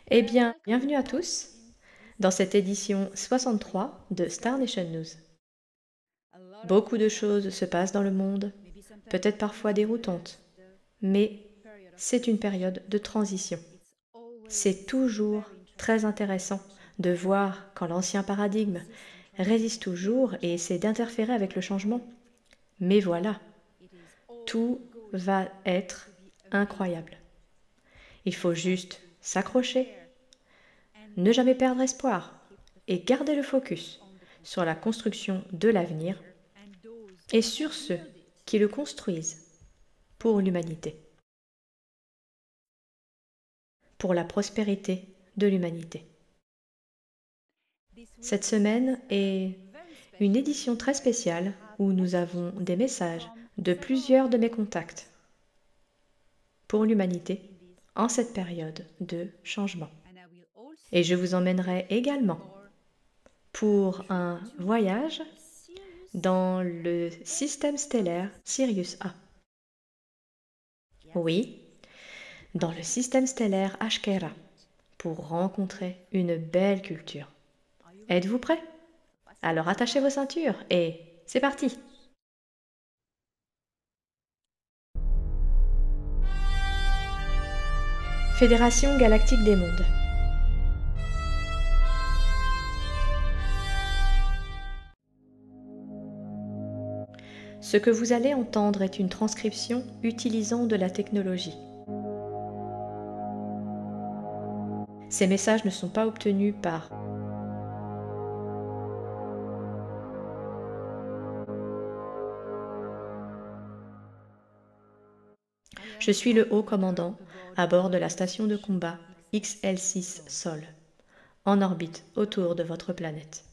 Eh bien, bienvenue à tous dans cette édition 63 de Star Nation News. Beaucoup de choses se passent dans le monde, peut-être parfois déroutantes, mais c'est une période de transition. C'est toujours très intéressant de voir quand l'ancien paradigme résiste toujours et essaie d'interférer avec le changement. Mais voilà, tout va être incroyable. Il faut juste s'accrocher, ne jamais perdre espoir et garder le focus sur la construction de l'avenir et sur ceux qui le construisent pour l'humanité, pour la prospérité de l'humanité. Cette semaine est une édition très spéciale où nous avons des messages de plusieurs de mes contacts pour l'humanité en cette période de changement. Et je vous emmènerai également pour un voyage dans le système stellaire Sirius A. Oui, dans le système stellaire Ashkera, pour rencontrer une belle culture. Êtes-vous prêts? Alors attachez vos ceintures et c'est parti! Fédération galactique des mondes. Ce que vous allez entendre est une transcription utilisant de la technologie. Ces messages ne sont pas obtenus par Je suis le haut commandant à bord de la station de combat XL6 Sol, en orbite autour de votre planète.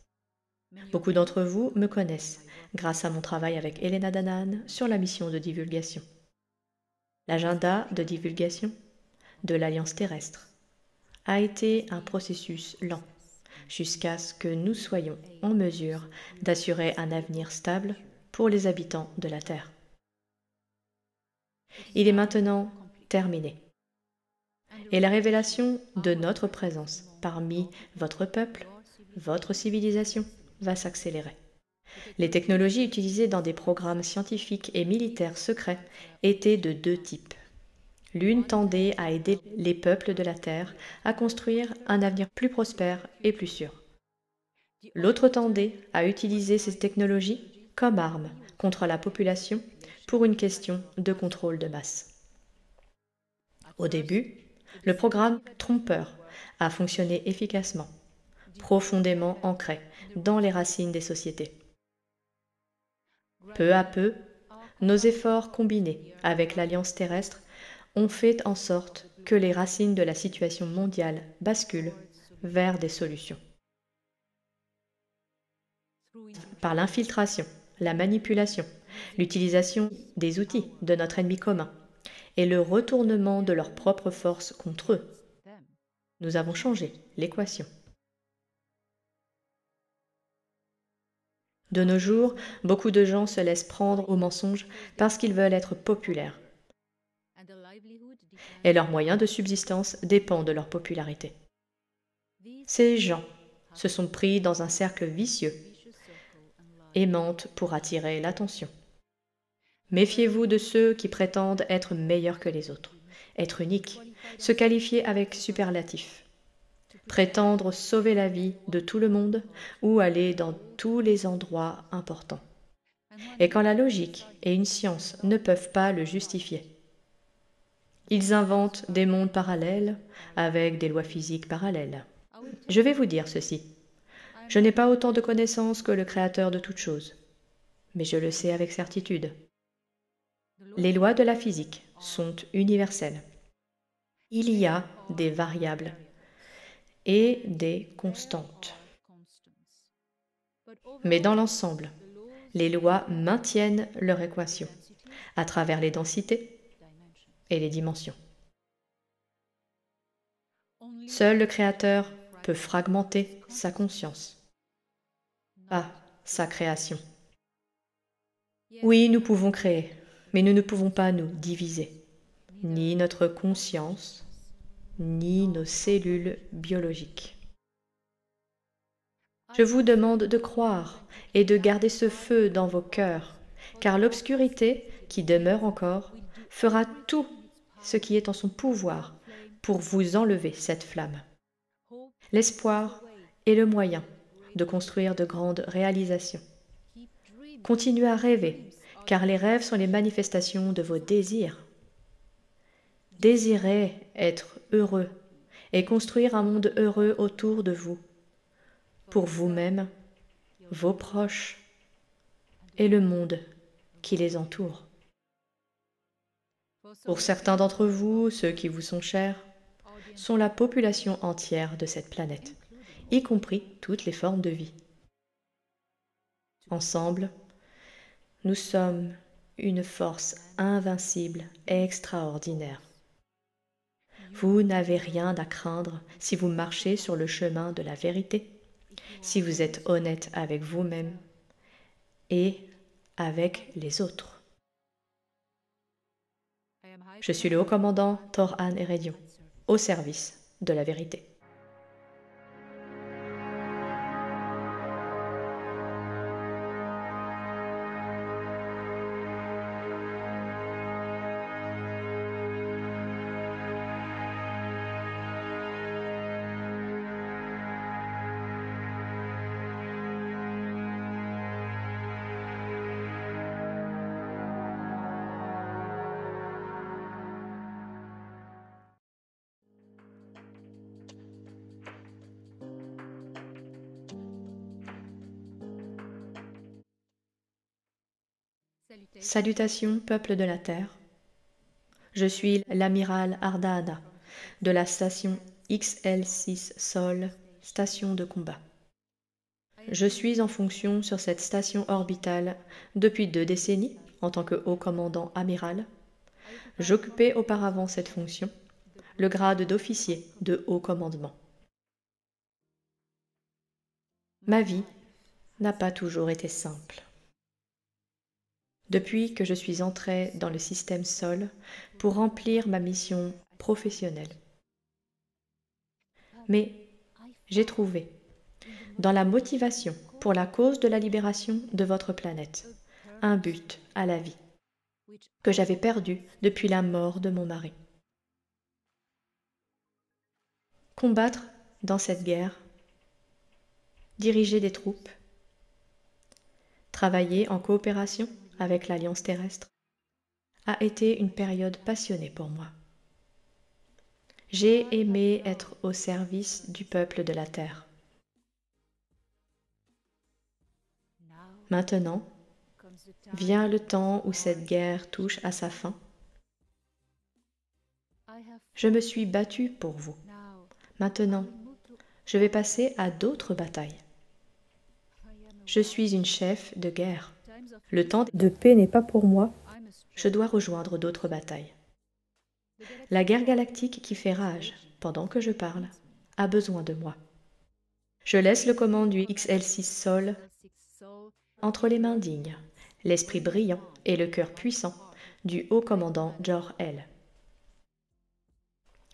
Beaucoup d'entre vous me connaissent grâce à mon travail avec Elena Danaan sur la mission de divulgation. L'agenda de divulgation de l'Alliance terrestre a été un processus lent jusqu'à ce que nous soyons en mesure d'assurer un avenir stable pour les habitants de la Terre. Il est maintenant terminé. Et la révélation de notre présence parmi votre peuple, votre civilisation, va s'accélérer. Les technologies utilisées dans des programmes scientifiques et militaires secrets étaient de deux types. L'une tendait à aider les peuples de la Terre à construire un avenir plus prospère et plus sûr. L'autre tendait à utiliser ces technologies comme arme contre la population pour une question de contrôle de masse. Au début, le programme trompeur a fonctionné efficacement, profondément ancré dans les racines des sociétés. Peu à peu, nos efforts combinés avec l'Alliance terrestre ont fait en sorte que les racines de la situation mondiale basculent vers des solutions. Par l'infiltration, la manipulation, l'utilisation des outils de notre ennemi commun et le retournement de leurs propres forces contre eux, nous avons changé l'équation. De nos jours, beaucoup de gens se laissent prendre au mensonge parce qu'ils veulent être populaires. Et leurs moyens de subsistance dépendent de leur popularité. Ces gens se sont pris dans un cercle vicieux et mentent pour attirer l'attention. Méfiez-vous de ceux qui prétendent être meilleurs que les autres, être uniques, se qualifier avec superlatif, prétendre sauver la vie de tout le monde ou aller dans tous les endroits importants. Et quand la logique et une science ne peuvent pas le justifier, ils inventent des mondes parallèles avec des lois physiques parallèles. Je vais vous dire ceci. Je n'ai pas autant de connaissances que le Créateur de toutes choses, mais je le sais avec certitude. Les lois de la physique sont universelles. Il y a des variables et des constantes. Mais dans l'ensemble, les lois maintiennent leur équation à travers les densités et les dimensions. Seul le Créateur peut fragmenter sa conscience, pas sa création. Oui, nous pouvons créer, mais nous ne pouvons pas nous diviser, ni notre conscience, ni nos cellules biologiques. Je vous demande de croire et de garder ce feu dans vos cœurs, car l'obscurité, qui demeure encore, fera tout ce qui est en son pouvoir pour vous enlever cette flamme. L'espoir est le moyen de construire de grandes réalisations. Continuez à rêver, car les rêves sont les manifestations de vos désirs. Désirez être heureux et construire un monde heureux autour de vous, pour vous-même, vos proches et le monde qui les entoure. Pour certains d'entre vous, ceux qui vous sont chers, sont la population entière de cette planète, y compris toutes les formes de vie. Ensemble, nous sommes une force invincible et extraordinaire. Vous n'avez rien à craindre si vous marchez sur le chemin de la vérité, si vous êtes honnête avec vous-même et avec les autres. Je suis le haut-commandant Thor-Han Eredion, au service de la vérité. Salutations, peuple de la Terre. Je suis l'amiral Arda'ada de la station XL6 Sol, station de combat. Je suis en fonction sur cette station orbitale depuis 2 décennies en tant que haut commandant amiral. J'occupais auparavant cette fonction, le grade d'officier de haut commandement. Ma vie n'a pas toujours été simple. Depuis que je suis entrée dans le système Sol pour remplir ma mission professionnelle. Mais j'ai trouvé, dans la motivation pour la cause de la libération de votre planète, un but à la vie, que j'avais perdu depuis la mort de mon mari. Combattre dans cette guerre, diriger des troupes, travailler en coopération avec l'Alliance terrestre, a été une période passionnée pour moi. J'ai aimé être au service du peuple de la Terre. Maintenant, vient le temps où cette guerre touche à sa fin. Je me suis battue pour vous. Maintenant, je vais passer à d'autres batailles. Je suis une chef de guerre. Le temps de paix n'est pas pour moi. Je dois rejoindre d'autres batailles. La guerre galactique qui fait rage, pendant que je parle, a besoin de moi. Je laisse le commande du XL6 Sol entre les mains dignes, l'esprit brillant et le cœur puissant du haut commandant Jor-El.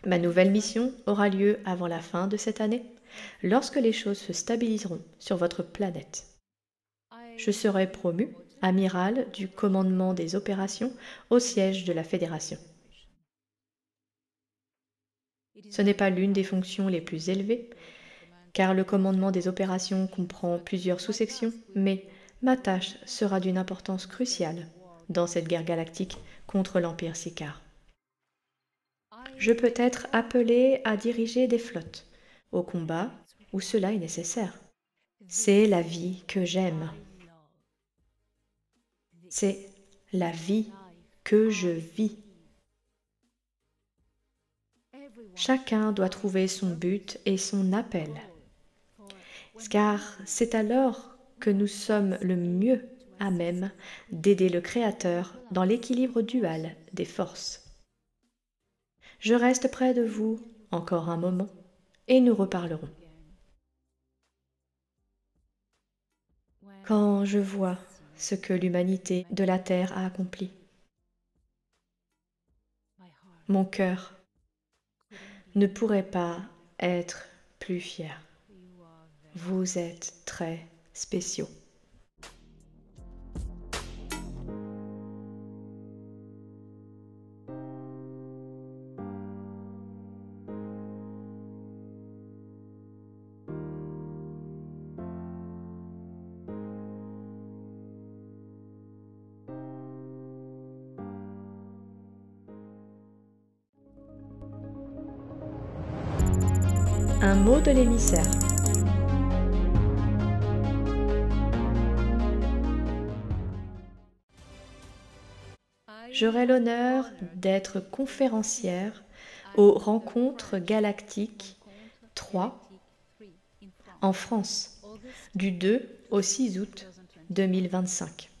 Ma nouvelle mission aura lieu avant la fin de cette année, lorsque les choses se stabiliseront sur votre planète. Je serai promu amiral du commandement des opérations au siège de la Fédération. Ce n'est pas l'une des fonctions les plus élevées, car le commandement des opérations comprend plusieurs sous-sections, mais ma tâche sera d'une importance cruciale dans cette guerre galactique contre l'Empire Siccar. Je peux être appelé à diriger des flottes, au combat où cela est nécessaire. C'est la vie que j'aime. C'est la vie que je vis. Chacun doit trouver son but et son appel, car c'est alors que nous sommes le mieux à même d'aider le Créateur dans l'équilibre dual des forces. Je reste près de vous encore un moment et nous reparlerons. Quand je vois ce que l'humanité de la Terre a accompli, mon cœur ne pourrait pas être plus fiers. Vous êtes très spéciaux. Un mot de l'émissaire. J'aurai l'honneur d'être conférencière aux Rencontres Galactiques 3 en France, du 2 au 6 août 2025.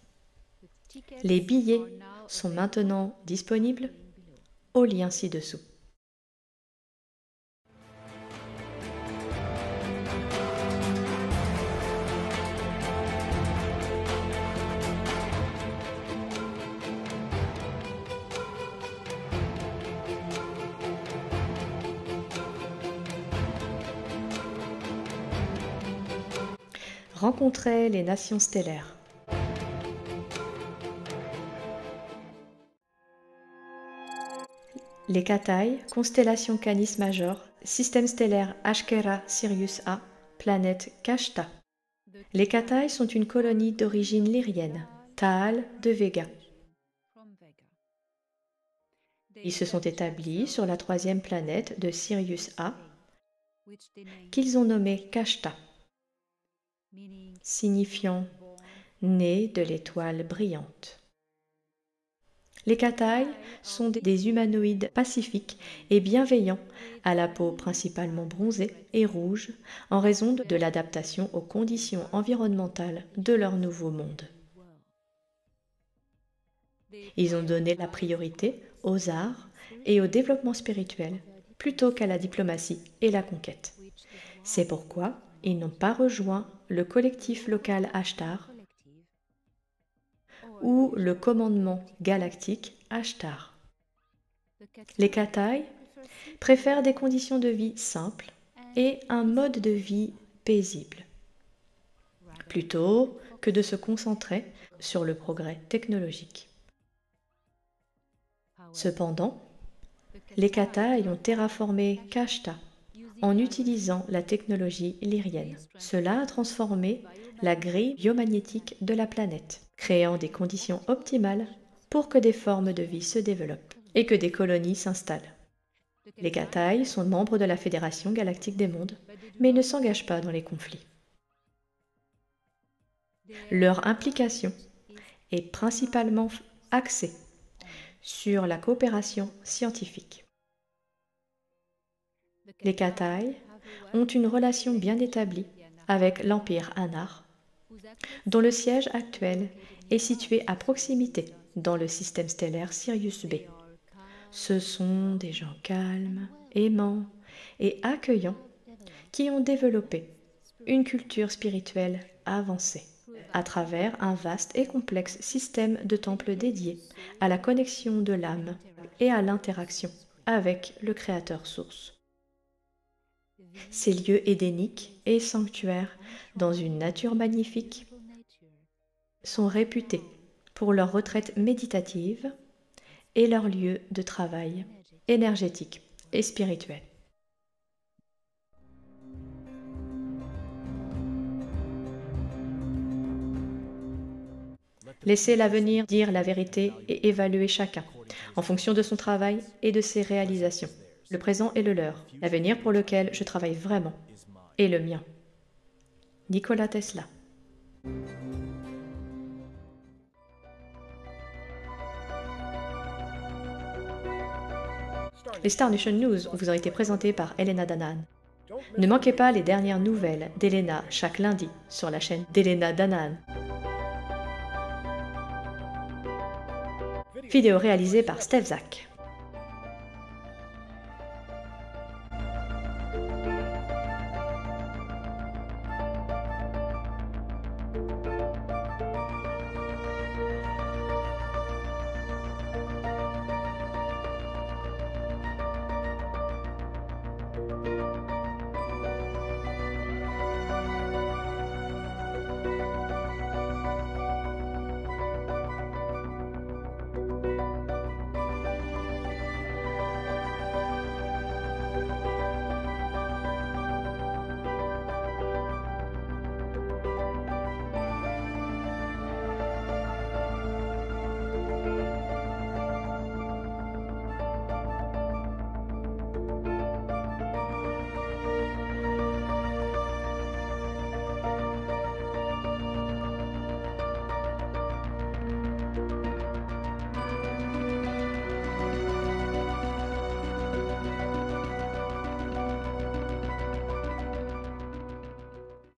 Les billets sont maintenant disponibles au lien ci-dessous. Rencontrer les nations stellaires. Les Cathai, constellation Canis Major, système stellaire Ashkera Sirius A, planète Kashta. Les Cathai sont une colonie d'origine lyrienne, Taal de Vega. Ils se sont établis sur la troisième planète de Sirius A, qu'ils ont nommée Kashta, signifiant « né de l'étoile brillante ». Les Cathai sont des humanoïdes pacifiques et bienveillants, à la peau principalement bronzée et rouge, en raison de l'adaptation aux conditions environnementales de leur nouveau monde. Ils ont donné la priorité aux arts et au développement spirituel, plutôt qu'à la diplomatie et la conquête. C'est pourquoi ils n'ont pas rejoint le collectif local Ashtar ou le commandement galactique Ashtar. Les Cathai préfèrent des conditions de vie simples et un mode de vie paisible, plutôt que de se concentrer sur le progrès technologique. Cependant, les Cathai ont terraformé Kashta en utilisant la technologie lyrienne. Cela a transformé la grille biomagnétique de la planète, créant des conditions optimales pour que des formes de vie se développent et que des colonies s'installent. Les Cathai sont membres de la Fédération galactique des mondes, mais ne s'engagent pas dans les conflits. Leur implication est principalement axée sur la coopération scientifique. Les Cathai ont une relation bien établie avec l'Empire Anar, dont le siège actuel est situé à proximité dans le système stellaire Sirius B. Ce sont des gens calmes, aimants et accueillants qui ont développé une culture spirituelle avancée à travers un vaste et complexe système de temples dédiés à la connexion de l'âme et à l'interaction avec le Créateur Source. Ces lieux édéniques et sanctuaires dans une nature magnifique sont réputés pour leurs retraites méditatives et leurs lieux de travail énergétique et spirituel. Laissez l'avenir dire la vérité et évaluer chacun en fonction de son travail et de ses réalisations. Le présent est le leur, l'avenir pour lequel je travaille vraiment est le mien. Nikola Tesla. Les Star Nation News vous ont été présentés par Elena Danaan. Ne manquez pas les dernières nouvelles d'Elena chaque lundi sur la chaîne d'Elena Danaan. Vidéo réalisée par Steve Zack.